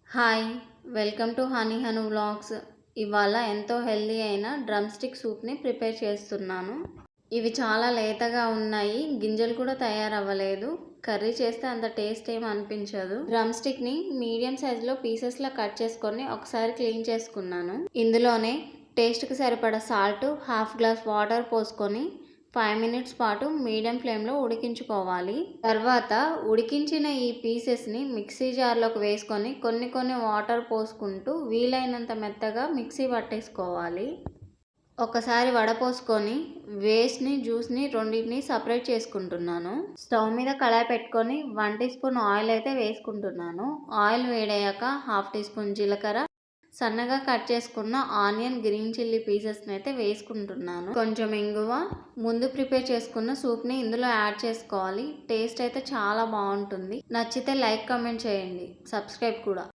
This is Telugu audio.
Hi! Welcome to honey vlogs. ఇవాళ ఎంతో హెల్తీ అయిన డ్రమ్ స్టిక్ సూప్‌ని ప్రిపేర్ చేస్తున్నాను. ఇవి చాలా లేతగా ఉన్నాయి. గింజలు కూడా తయారవ్వలేదు. కర్రీ చేస్తే అంత టేస్ట్ ఏమి అనిపించదు. డ్రమ్ స్టిక్‌ని మీడియం సైజులో పీసెస్‌లా కట్ చేసుకొని ఒకసారి క్లీన్ చేసుకున్నాను. ఇందులోనే టేస్ట్‌కి సరిపడా సాల్ట్, హాఫ్ గ్లాస్ వాటర్ పోసుకొని 5 మినిట్స్ పాటు మీడియం ఫ్లేమ్లో ఉడికించుకోవాలి. తర్వాత ఉడికించిన ఈ పీసెస్ని మిక్సీ జార్లోకి వేసుకొని కొన్ని వాటర్ పోసుకుంటూ వీలైనంత మెత్తగా మిక్సీ పట్టేసుకోవాలి. ఒకసారి వడపోసుకొని వేస్ట్ని, జ్యూస్ని రెండింటిని సపరేట్ చేసుకుంటున్నాను. స్టవ్ మీద కళాయి పెట్టుకొని 1 టీ స్పూన్ ఆయిల్ అయితే వేసుకుంటున్నాను. ఆయిల్ వేడయ్యాక హాఫ్ టీ స్పూన్ జీలకర్ర, సన్నగా కట్ చేసుకున్న ఆనియన్, గ్రీన్ చిల్లీ పీసెస్ని అయితే వేసుకుంటున్నాను. కొంచెం ఇంగువ, ముందు ప్రిపేర్ చేసుకున్న సూప్ని ఇందులో యాడ్ చేసుకోవాలి. టేస్ట్ అయితే చాలా బాగుంటుంది. నచ్చితే లైక్, కామెంట్ చేయండి, సబ్స్క్రైబ్ కూడా.